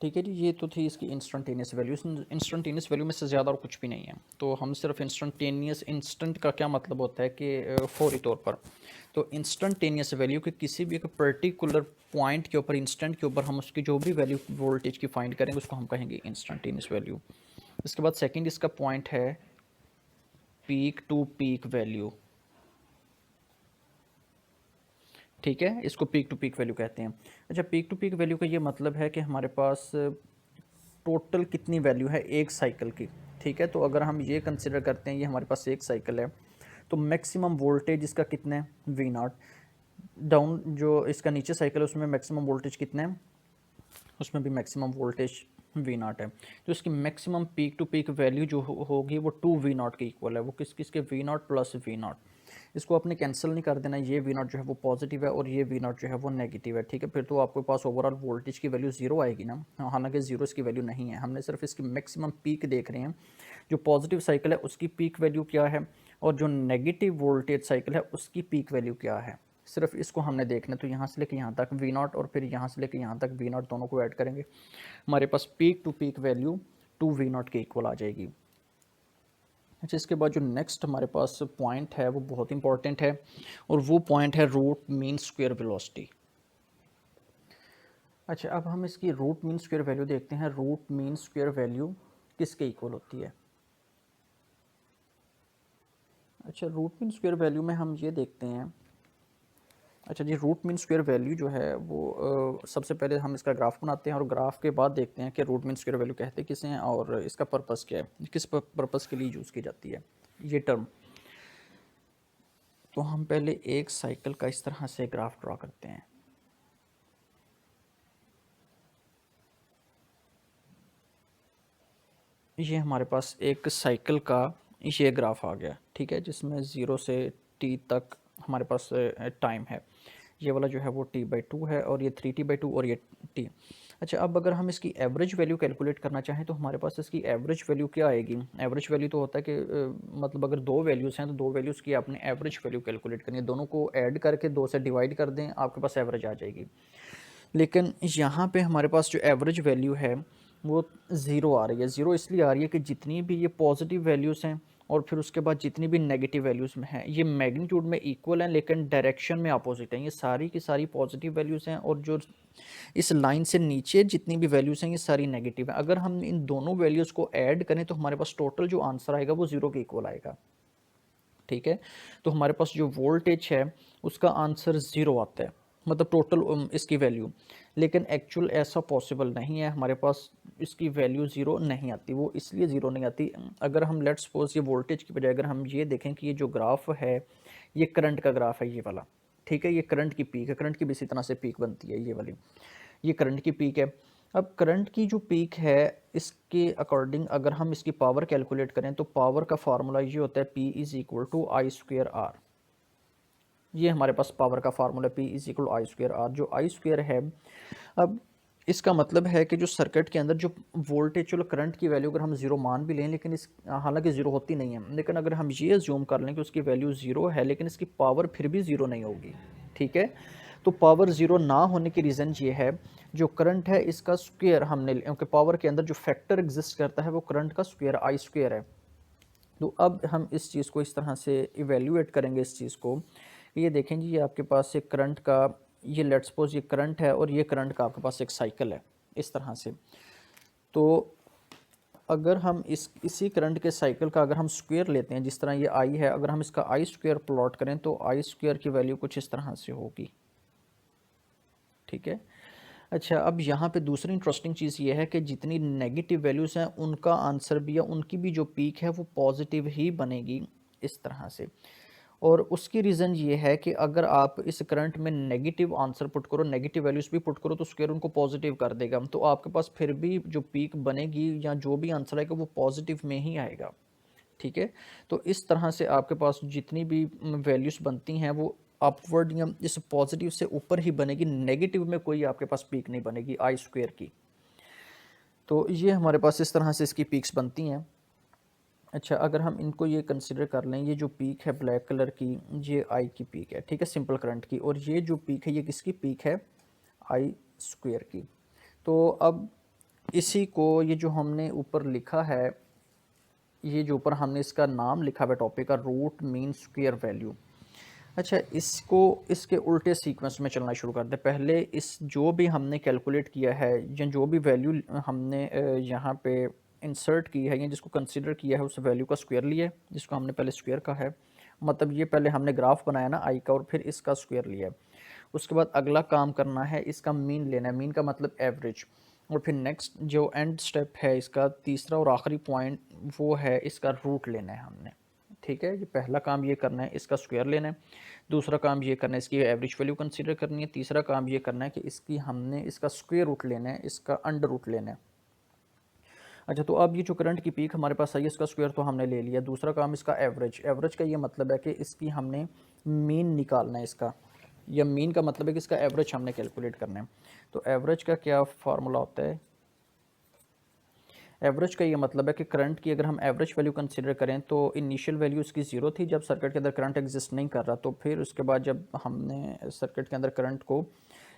ठीक है जी, ये तो थी इसकी इंस्टेंटेनियस वैल्यू। इंस्टेंटेनियस वैल्यू में से ज़्यादा और कुछ भी नहीं है। तो हम सिर्फ इंस्टेंटेनियस, इंस्टेंट का क्या मतलब होता है कि फौरी तौर पर। तो इंस्टेंटेनियस वैल्यू के किसी भी एक पर्टिकुलर पॉइंट के ऊपर, इंस्टेंट के ऊपर हम उसकी जो भी वैल्यू वोल्टेज की फाइंड करेंगे उसको हम कहेंगे इंस्टेंटेनियस वैल्यू। इसके बाद सेकंड इसका पॉइंट है पीक टू पीक वैल्यू। ठीक है, इसको पीक टू पीक वैल्यू कहते हैं। अच्छा, पीक टू पीक वैल्यू का ये मतलब है कि हमारे पास टोटल कितनी वैल्यू है एक साइकिल की। ठीक है, तो अगर हम ये कंसिडर करते हैं ये हमारे पास एक साइकिल है, तो मैक्सिमम वोल्टेज इसका कितना है, वी नॉट। डाउन जो इसका नीचे साइकिल है उसमें मैक्सिमम वोल्टेज कितना है, उसमें भी मैक्सिमम वोल्टेज वी नॉट है। तो इसकी maximum peak to peak value जो होगी वो 2 वी नॉट के इक्वल है। वो किसके v naught plus v naught. इसको आपने कैंसिल नहीं कर देना, ये वी नॉट जो है वो पॉजिटिव है और ये वी नॉट जो है वो नेगेटिव है। ठीक है, फिर तो आपके पास ओवरऑल वोल्टेज की वैल्यू जीरो आएगी ना। हालांकि जीरो इसकी वैल्यू नहीं है, हमने सिर्फ इसकी मैक्सिमम पीक देख रहे हैं। जो पॉजिटिव साइकिल है उसकी पीक वैल्यू क्या है और जो नेगेटिव वोल्टेज साइकिल है उसकी पीक वैल्यू क्या है, सिर्फ इसको हमने देखना। तो यहाँ से लेकर यहाँ तक वी नॉट और फिर यहाँ से लेकर यहाँ तक वी नॉट, दोनों को ऐड करेंगे, हमारे पास peak to peak value 2 V not के इक्वल आ जाएगी। अच्छा, इसके बाद जो नेक्स्ट हमारे पास पॉइंट है वो बहुत इंपॉर्टेंट है और वो पॉइंट है रूट मीन स्क्वायर वेलोसिटी। अच्छा, अब हम इसकी रूट मीन स्क्वायर वैल्यू देखते हैं। रूट मीन स्क्वायर वैल्यू किसके इक्वल होती है। अच्छा, रूट मीन स्क्वायर वैल्यू में हम ये देखते हैं। अच्छा जी, रूट मीन स्क्वायर वैल्यू जो है वो सबसे पहले हम इसका ग्राफ बनाते हैं और ग्राफ के बाद देखते हैं कि रूट मीन स्क्वायर वैल्यू कहते किसे हैं और इसका पर्पस क्या है, किस पर्पस के लिए यूज़ की जाती है ये टर्म। तो हम पहले एक साइकिल का इस तरह से ग्राफ ड्रॉ करते हैं। ये हमारे पास एक साइकिल का ये ग्राफ आ गया। ठीक है, जिसमें 0 से t तक हमारे पास टाइम है। ये वाला जो है वो t/2 है और ये 3t/2 और ये t। अच्छा, अब अगर हम इसकी एवरेज वैल्यू कैलकुलेट करना चाहें तो हमारे पास इसकी एवरेज वैल्यू क्या आएगी। एवरेज वैल्यू तो होता है कि मतलब अगर दो वैल्यूज़ हैं तो दो वैल्यूज़ की आपने एवरेज वैल्यू कैलकुलेट करनी है, दोनों को ऐड करके 2 से डिवाइड कर दें, आपके पास एवरेज आ जाएगी। लेकिन यहाँ पे हमारे पास जो एवरेज वैल्यू है वो ज़ीरो आ रही है। ज़ीरो इसलिए आ रही है कि जितनी भी ये पॉजिटिव वैल्यूज़ हैं और फिर उसके बाद जितनी भी नेगेटिव वैल्यूज़ में हैं ये मैग्नीट्यूड में इक्वल हैं लेकिन डायरेक्शन में अपोजिट हैं। ये सारी की सारी पॉजिटिव वैल्यूज़ हैं और जो इस लाइन से नीचे जितनी भी वैल्यूज़ हैं ये सारी नेगेटिव हैं। अगर हम इन दोनों वैल्यूज़ को ऐड करें तो हमारे पास टोटल जो आंसर आएगा वो ज़ीरो के इक्वल आएगा। ठीक है, तो हमारे पास जो वोल्टेज है उसका आंसर ज़ीरो आता है, मतलब टोटल इसकी वैल्यू। लेकिन एक्चुअल ऐसा पॉसिबल नहीं है, हमारे पास इसकी वैल्यू ज़ीरो नहीं आती। वो इसलिए ज़ीरो नहीं आती, अगर हम लेट्स सपोज ये वोल्टेज की बजाय अगर हम ये देखें कि ये जो ग्राफ है ये करंट का ग्राफ है, ये वाला। ठीक है, ये करंट की पीक है, करंट की भी इसी तरह से पीक बनती है ये वाली, ये करंट की पीक है। अब करंट की जो पीक है इसके अकॉर्डिंग अगर हम इसकी पावर कैलकुलेट करें तो पावर का फार्मूला ये होता है P=I²R। ये हमारे पास पावर का फार्मूला P=I²R, जो I² है। अब इसका मतलब है कि जो सर्किट के अंदर जो वोल्टेज, चलो करंट की वैल्यू अगर हम ज़ीरो मान भी लें लेकिन इस हालांकि ज़ीरो होती नहीं है, लेकिन अगर हम ये ज़ूम कर लें कि उसकी वैल्यू ज़ीरो है लेकिन इसकी पावर फिर भी ज़ीरो नहीं होगी। ठीक है, तो पावर ज़ीरो ना होने की रीज़न ये है जो करंट है इसका स्क्वायर हमने, क्योंकि पावर के अंदर जो फैक्टर एग्जिस्ट करता है वो करंट का स्क्वायर I² है। तो अब हम इस चीज़ को इस तरह से इवेल्यूएट करेंगे इस चीज़ को। ये देखें जी, ये आपके पास एक करंट का, ये लेट्स सपोज ये करंट है और ये करंट का आपके पास एक साइकिल है इस तरह से। तो अगर हम इसी करंट के साइकिल का अगर हम स्क्वायर लेते हैं, जिस तरह ये आई है, अगर हम इसका I² प्लॉट करें तो I² की वैल्यू कुछ इस तरह से होगी। ठीक है, अच्छा, अब यहाँ पे दूसरी इंटरेस्टिंग चीज़ ये है कि जितनी नेगेटिव वैल्यूज़ हैं उनका आंसर भी या उनकी भी जो पीक है वो पॉजिटिव ही बनेगी इस तरह से। और उसकी रीज़न ये है कि अगर आप इस करंट में नेगेटिव आंसर पुट करो, नेगेटिव वैल्यूज़ भी पुट करो तो स्क्वायर उनको पॉजिटिव कर देगा, तो आपके पास फिर भी जो पीक बनेगी या जो भी आंसर आएगा वो पॉजिटिव में ही आएगा। ठीक है, तो इस तरह से आपके पास जितनी भी वैल्यूज़ बनती हैं वो अपवर्ड या इस पॉजिटिव से ऊपर ही बनेगी, नेगेटिव में कोई आपके पास पीक नहीं बनेगी I² की। तो ये हमारे पास इस तरह से इसकी पीक्स बनती हैं। अच्छा, अगर हम इनको ये कंसिडर कर लें, ये जो पीक है ब्लैक कलर की ये I की पीक है। ठीक है, सिंपल करंट की, और ये जो पीक है ये किसकी पीक है, I² की। तो अब इसी को ये जो हमने ऊपर लिखा है, ये जो ऊपर हमने इसका नाम लिखा हुआ टॉपिक का रूट मीन स्क्वायर वैल्यू, अच्छा, इसको इसके उल्टे सीक्वेंस में चलना शुरू कर दें। पहले इस जो भी हमने कैलकुलेट किया है या जो भी वैल्यू हमने यहाँ पे इंसर्ट की है या जिसको कंसीडर किया है उस वैल्यू का स्क्वायर लिया है, जिसको हमने पहले स्क्वायर कहा है। मतलब ये पहले हमने ग्राफ बनाया ना आई का और फिर इसका स्क्वायर लिया है। उसके बाद अगला काम करना है, इसका मीन लेना है। मीन का मतलब एवरेज। और फिर नेक्स्ट जो एंड स्टेप है इसका तीसरा और आखिरी पॉइंट वो है इसका रूट लेना है हमने। ठीक है, ये पहला काम ये करना है, इसका स्क्वायर लेना है। दूसरा काम ये करना है, इसकी एवरेज वैल्यू कंसीडर करनी है। तीसरा काम ये करना है कि इसका स्क्वायर रूट लेना है, इसका अंडर रूट लेना है। अच्छा, तो अब ये जो करंट की पीक हमारे पास आई है इसका स्क्वायर तो हमने ले लिया। दूसरा काम इसका एवरेज। एवरेज का ये मतलब है कि इसकी हमने मीन निकालना है इसका, या मीन का मतलब है कि इसका एवरेज हमने कैलकुलेट करना है। तो एवरेज का क्या फार्मूला होता है? एवरेज का ये मतलब है कि करंट की अगर हम एवरेज वैल्यू कंसीडर करें तो इनिशियल वैल्यू इसकी ज़ीरो थी जब सर्किट के अंदर करंट एग्जिस्ट नहीं कर रहा। तो फिर उसके बाद जब हमने सर्किट के अंदर करंट को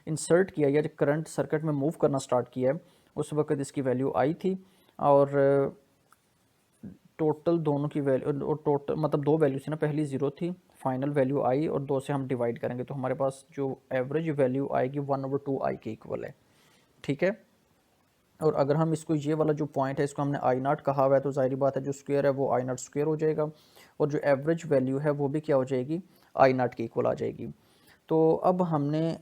इंसर्ट किया या जब करंट सर्किट में मूव करना स्टार्ट किया उस वक्त इसकी वैल्यू आई थी। और टोटल दोनों की वैल्यू और टोटल मतलब दो वैल्यू थी ना, पहली ज़ीरो थी, फाइनल वैल्यू आई और दो से हम डिवाइड करेंगे तो हमारे पास जो एवरेज वैल्यू आएगी 1/2 आई के इक्वल है। ठीक है, और अगर हम इसको ये वाला जो पॉइंट है इसको हमने आई नॉट कहा हुआ है तो ज़ाहिर बात है जो स्क्वायर है वो आई नॉट स्क्वायर हो जाएगा और जो एवरेज वैल्यू है वो भी क्या हो जाएगी, आई नॉट के इक्वल आ जाएगी। तो अब हमने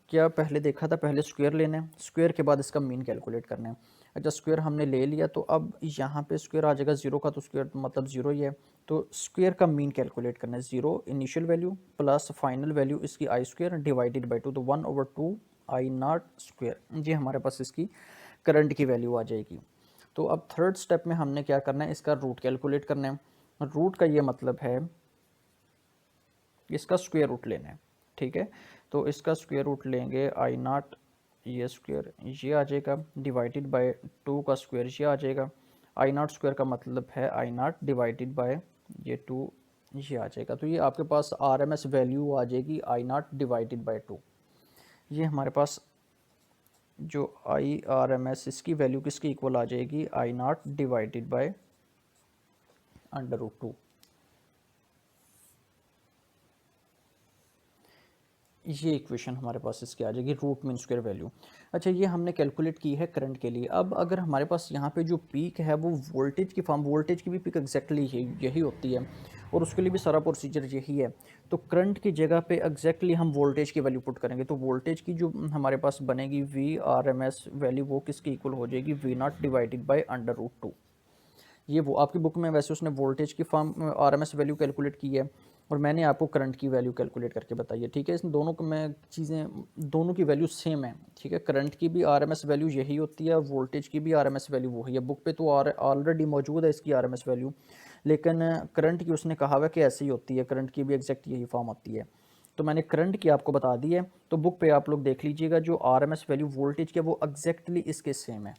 क्या पहले देखा था, पहले स्क्वायर लेना है, स्क्वायर के बाद इसका मीन कैलकुलेट करना है। अच्छा, स्क्वायर हमने ले लिया तो अब यहाँ पे स्क्वायर आ जाएगा ज़ीरो का, तो स्क्वायर मतलब ज़ीरो ही है। तो स्क्वायर का मीन कैलकुलेट करना है, zero initial value plus final value इसकी आई स्क्वायर डिवाइडेड बाई टू, तो 1/2 आई नॉट स्क्वायर, ये हमारे पास इसकी करंट की वैल्यू आ जाएगी। तो अब थर्ड स्टेप में हमने क्या करना है, इसका रूट कैलकुलेट करना है। रूट का ये मतलब है इसका स्क्वायर रूट लेना है। ठीक है, तो इसका स्क्वायर रूट लेंगे आई नॉट, ये स्क्वायर ये आ जाएगा डिवाइडेड बाय 2 का स्क्वायर ये आ जाएगा। आई नॉट स्क्वायर का मतलब है आई नॉट डिवाइडेड बाय ये 2 ये आ जाएगा। तो ये आपके पास आरएमएस वैल्यू आ जाएगी आई नॉट डिवाइडेड बाय 2। ये हमारे पास जो आई आर एम एस इसकी वैल्यू किसकी इक्वल आ जाएगी, आई नॉट डिवाइडेड बाय √2। ये इक्वेशन हमारे पास इसकी आ जाएगी, रूट मीन स्क्वायर वैल्यू। अच्छा, ये हमने कैलकुलेट की है करंट के लिए। अब अगर हमारे पास यहाँ पे जो पीक है वो वोल्टेज की फॉर्म, वोल्टेज की भी पीक एग्जैक्टली यही होती है और उसके लिए भी सारा प्रोसीजर यही है। तो करंट की जगह पे एग्जैक्टली हम वोल्टेज की वैल्यू पुट करेंगे। तो वोल्टेज की जो हमारे पास बनेगी VRMS वैल्यू वो किसकी इक्वल हो जाएगी, V0 डिवाइडेड बाई √2। ये वो आपकी बुक में वैसे उसने वोल्टेज की फॉर्म आरएमएस वैल्यू कैलकुलेट की है और मैंने आपको करंट की वैल्यू कैलकुलेट करके बताई है। ठीक है, इन दोनों को मैं चीज़ें, दोनों की वैल्यू सेम है। ठीक है, करंट की भी आरएमएस वैल्यू यही होती है और वोल्टेज की भी आरएमएस वैल्यू वही है। बुक पे तो ऑलरेडी मौजूद है इसकी आरएमएस वैल्यू, लेकिन करंट की उसने कहा हुआ कि ऐसी ही होती है, करंट की भी एग्जैक्ट यही फॉर्म होती है। तो मैंने करंट की आपको बता दी है, तो बुक पे आप लोग देख लीजिएगा जो आरएमएस वैल्यू वोल्टेज की है वो एग्जैक्टली इसके सेम है।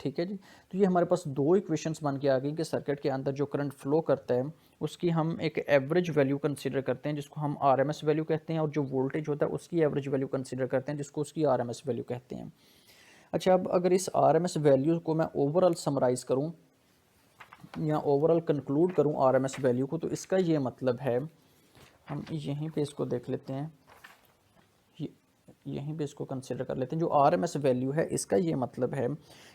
ठीक है जी, तो ये हमारे पास दो इक्वेशंस बन के आ गई कि सर्किट के अंदर जो करंट फ्लो करता है उसकी हम एक एवरेज वैल्यू कंसीडर करते हैं जिसको हम आरएमएस वैल्यू कहते हैं, और जो वोल्टेज होता है उसकी एवरेज वैल्यू कंसीडर करते हैं जिसको उसकी आरएमएस वैल्यू कहते हैं। अच्छा, अब अगर इस आरएमएस वैल्यू को मैं ओवरऑल समराइज़ करूँ या ओवरऑल कंक्लूड करूँ आरएमएस वैल्यू को, तो इसका ये मतलब है, हम यहीं पे इसको देख लेते हैं, यहीं पे इसको कंसिडर कर लेते हैं। जो आरएमएस वैल्यू है इसका ये मतलब है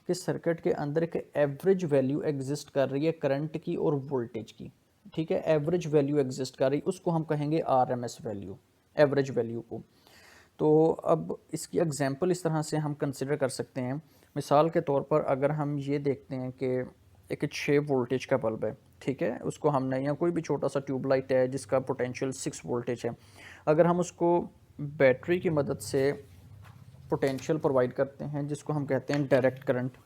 कि सर्किट के अंदर एक एवरेज वैल्यू एग्जिस्ट कर रही है करंट की और वोल्टेज की। ठीक है, एवरेज वैल्यू एग्जिस्ट कर रही, उसको हम कहेंगे आरएमएस वैल्यू, एवरेज वैल्यू को। तो अब इसकी एग्जांपल इस तरह से हम कंसिडर कर सकते हैं। मिसाल के तौर पर अगर हम ये देखते हैं कि एक 6 वोल्टेज का बल्ब है, ठीक है, उसको हमने, या कोई भी छोटा सा ट्यूबलाइट है जिसका पोटेंशियल 6 वोल्टेज है, अगर हम उसको बैटरी की मदद से पोटेंशियल प्रोवाइड करते हैं जिसको हम कहते हैं डायरेक्ट करंट।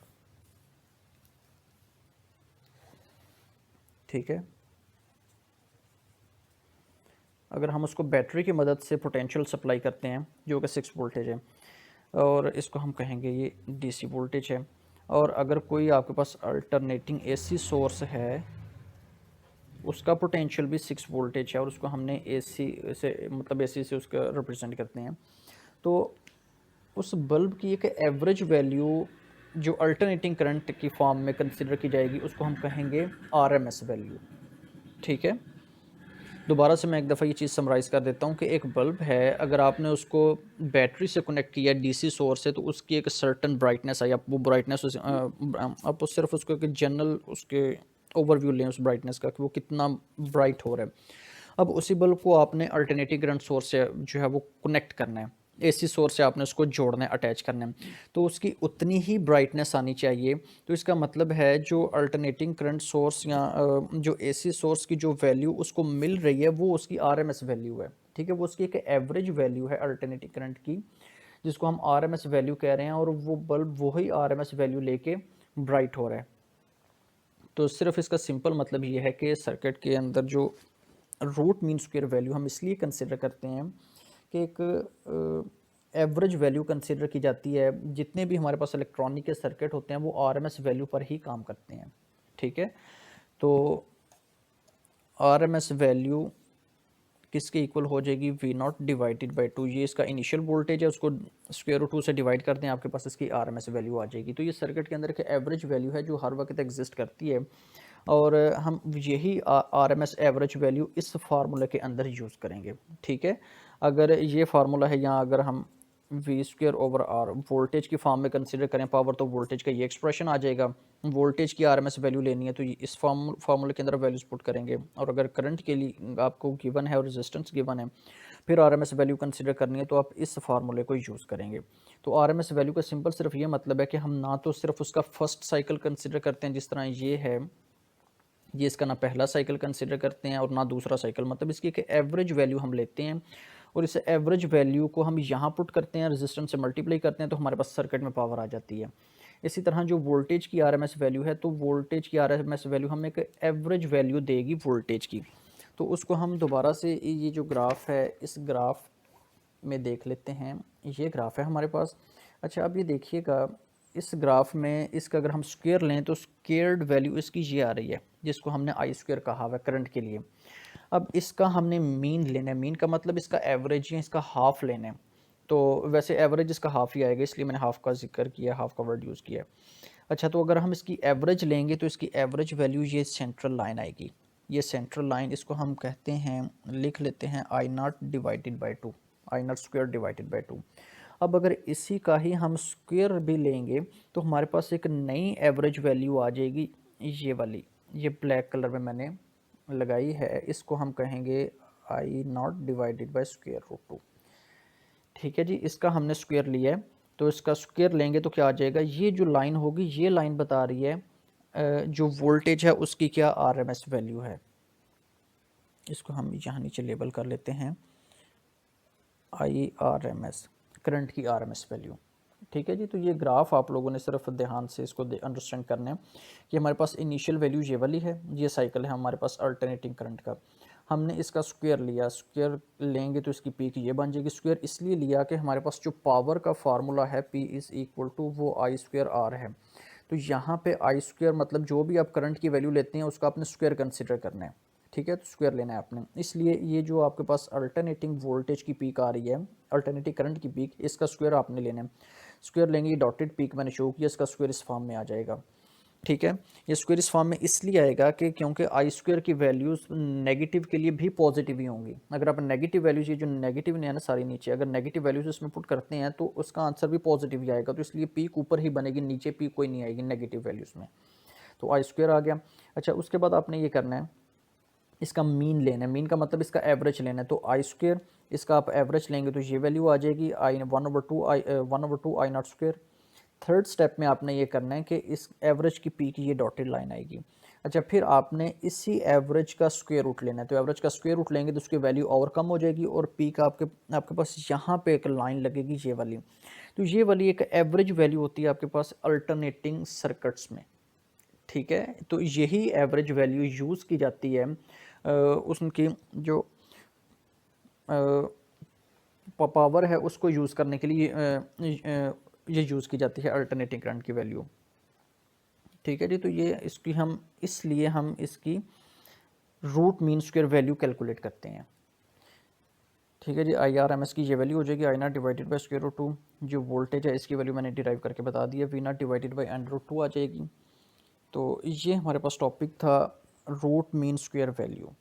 ठीक है, अगर हम उसको बैटरी की मदद से पोटेंशियल सप्लाई करते हैं जो कि 6 वोल्टेज है और इसको हम कहेंगे ये डीसी वोल्टेज है, और अगर कोई आपके पास अल्टरनेटिंग एसी सोर्स है उसका पोटेंशियल भी 6 वोल्टेज है और उसको हमने एसी से मतलब एसी से उसका रिप्रेजेंट करते हैं, तो उस बल्ब की एक एवरेज वैल्यू जो अल्टरनेटिंग करंट की फॉर्म में कंसिडर की जाएगी उसको हम कहेंगे आरएमएस वैल्यू। ठीक है, दोबारा से मैं एक दफ़ा ये चीज़ समराइज़ कर देता हूँ कि एक बल्ब है, अगर आपने उसको बैटरी से कनेक्ट किया डीसी सोर्स से, तो उसकी एक सर्टेन ब्राइटनेस आई, आप वो ब्राइटनेस आप सिर्फ उसको एक जनरल उसके ओवरव्यू लें उस ब्राइटनेस का कि वो कितना ब्राइट हो रहा है। अब उसी बल्ब को आपने अल्टरनेटिव करंट सोर्स से जो है वो कनेक्ट करना है, एसी सोर्स से आपने उसको जोड़ना है, अटैच करना है, तो उसकी उतनी ही ब्राइटनेस आनी चाहिए। तो इसका मतलब है जो अल्टरनेटिंग करंट सोर्स या जो एसी सोर्स की जो वैल्यू उसको मिल रही है वो उसकी आरएमएस वैल्यू है, ठीक है, वो उसकी एक एवरेज वैल्यू है अल्टरनेटिंग करंट की, जिसको हम आरएमएस वैल्यू कह रहे हैं, और वो बल्ब वही आरएमएस वैल्यू लेके ब्राइट हो रहा है। तो सिर्फ इसका सिंपल मतलब ये है कि सर्किट के अंदर जो रूट मीन स्क्वायर वैल्यू हम इसलिए कंसिडर करते हैं कि एक एवरेज वैल्यू कंसिडर की जाती है। जितने भी हमारे पास इलेक्ट्रॉनिक के सर्किट होते हैं वो आरएमएस वैल्यू पर ही काम करते हैं, ठीक है। तो आरएमएस वैल्यू किसके इक्वल हो जाएगी, वी नॉट डिवाइडेड बाई 2, ये इसका इनिशियल वोल्टेज है, उसको स्क्वायर रूट 2 से डिवाइड कर दें, आपके पास इसकी आरएमएस वैल्यू आ जाएगी। तो ये सर्किट के अंदर एक एवरेज वैल्यू है जो हर वक्त एग्जिस्ट करती है, और हम यही आरएमएस एवरेज वैल्यू इस फार्मूला के अंदर यूज़ करेंगे, ठीक है। अगर ये फार्मूला है, यहाँ अगर हम v square over R voltage की फॉर्म में कंसिडर करें पावर, तो वोल्टेज का ये एक्सप्रेशन आ जाएगा। वोल्टेज की आरएमएस वैल्यू लेनी है तो इस फार्मूले के अंदर वैल्यूज पुट करेंगे, और अगर करंट के लिए आपको गिवन है और रेजिस्टेंस गिवन है, फिर आरएमएस वैल्यू कंसिडर करनी है तो आप इस फार्मूले को यूज़ करेंगे। तो आरएमएस वैल्यू का सिंपल सिर्फ ये मतलब है कि हम ना तो सिर्फ उसका फर्स्ट साइकिल कंसिडर करते हैं जिस तरह ये है, ये इसका ना पहला साइकिल कंसिडर करते हैं और ना दूसरा साइकिल, मतलब इसकी एक एवरेज वैल्यू हम लेते हैं, और इस एवरेज वैल्यू को हम यहाँ पुट करते हैं, रेजिस्टेंस से मल्टीप्लाई करते हैं, तो हमारे पास सर्किट में पावर आ जाती है। इसी तरह जो वोल्टेज की आरएमएस वैल्यू है, तो वोल्टेज की आरएमएस वैल्यू हमें एक एवरेज वैल्यू देगी वोल्टेज की। तो उसको हम दोबारा से ये जो ग्राफ है इस ग्राफ में देख लेते हैं। ये ग्राफ है हमारे पास। अच्छा, अब ये देखिएगा, इस ग्राफ में इसका अगर हम स्क्वायर लें तो स्क्वेयर्ड वैल्यू इसकी ये आ रही है, जिसको हमने आई स्क्वायर कहा हुआ है करंट के लिए। अब इसका हमने मीन लेना है, मीन का मतलब इसका एवरेज या इसका हाफ लेना है। तो वैसे एवरेज इसका हाफ ही आएगा, इसलिए मैंने हाफ का जिक्र किया, हाफ का वर्ड यूज़ किया है। अच्छा, तो अगर हम इसकी एवरेज लेंगे तो इसकी एवरेज वैल्यू ये सेंट्रल लाइन आएगी। ये सेंट्रल लाइन, इसको हम कहते हैं, लिख लेते हैं I not divided by 2, I not square divided by 2। अब अगर इसी का ही हम स्क्वायर भी लेंगे तो हमारे पास एक नई एवरेज वैल्यू आ जाएगी, ये वाली, ये ब्लैक कलर में मैंने लगाई है, इसको हम कहेंगे I not divided by square root 2, ठीक है जी। इसका हमने स्क्वायर लिया है, तो इसका स्क्वायर लेंगे तो क्या आ जाएगा, ये जो लाइन होगी ये लाइन बता रही है जो वोल्टेज है उसकी क्या आरएमएस वैल्यू है। इसको हम यहाँ नीचे लेबल कर लेते हैं I R M S, current की आरएमएस वैल्यू, ठीक है जी। तो ये ग्राफ आप लोगों ने सिर्फ ध्यान से इसको अंडरस्टैंड करना है कि हमारे पास इनिशियल वैल्यू ये वाली है, ये साइकिल है हमारे पास अल्टरनेटिंग करंट का, हमने इसका स्क्वायर लिया, स्क्वायर लेंगे तो इसकी पीक ये बन जाएगी। स्क्वायर इसलिए लिया कि हमारे पास जो पावर का फार्मूला है P इज़ इक्वल टू वो आई स्क्वायर आर है। तो यहाँ पे आई स्क्वायर मतलब जो भी आप करंट की वैल्यू लेते हैं उसका आपने स्क्वायर कंसिडर करना है, ठीक है, तो स्क्वायर लेना है आपने। इसलिए ये जो आपके पास अल्टरनेटिंग वोल्टेज की पीक आ रही है, अल्टरनेटिव करंट की पीक, इसका स्क्वायर आपने लेना है। स्क्वायर लेंगे, ये डॉटेड पीक मैंने शो किया, इसका स्क्वायर इस फॉर्म में आ जाएगा, ठीक है। ये स्क्वायर इस फॉर्म में इसलिए आएगा कि क्योंकि आई स्क्वायर की वैल्यूज़ नेगेटिव के लिए भी पॉजिटिव ही होंगी। अगर आप नेगेटिव वैल्यूज, ये जो नेगेटिव नहीं है ना सारी नीचे, अगर नेगेटिव वैल्यूज इसमें पुट करते हैं तो उसका आंसर भी पॉजिटिव ही आएगा, तो इसलिए पीक ऊपर ही बनेगी, नीचे पीक कोई नहीं आएगी नेगेटिव वैल्यूज़ में। तो आई स्क्वायर आ गया। अच्छा, उसके बाद आपने ये करना है, इसका मीन लेना है, मीन का मतलब इसका एवरेज लेना है, तो आई स्क्वायर, इसका आप एवरेज लेंगे तो ये वैल्यू आ जाएगी आई 1/2 आई नॉट स्क्वायर। थर्ड स्टेप में आपने ये करना है कि इस एवरेज की पीक ये डॉटेड लाइन आएगी। अच्छा, फिर आपने इसी एवरेज का स्क्वायर रूट लेना है, तो एवरेज का स्क्वायर रूट लेंगे तो उसकी वैल्यू और कम हो जाएगी, और पीक आपके पास यहाँ पे एक लाइन लगेगी ये वाली। तो ये वाली एक एवरेज वैल्यू होती है आपके पास अल्टरनेटिंग सर्किट्स में, ठीक है। तो यही एवरेज वैल्यू यूज़ की जाती है उसकी जो पावर है उसको यूज़ करने के लिए ये यूज़ की जाती है अल्टरनेटिंग करंट की वैल्यू, ठीक है जी। तो ये इसकी हम इसलिए हम इसकी root mean square value calculate करते हैं, ठीक है जी। आई आर एम एस की ये वैल्यू हो जाएगी I not divided by square root 2, जो वोल्टेज है इसकी वैल्यू मैंने डिराइव करके बता दी है, v naught divided by under root 2 आ जाएगी। तो ये हमारे पास टॉपिक था रूट मीन स्क्वायर वैल्यू।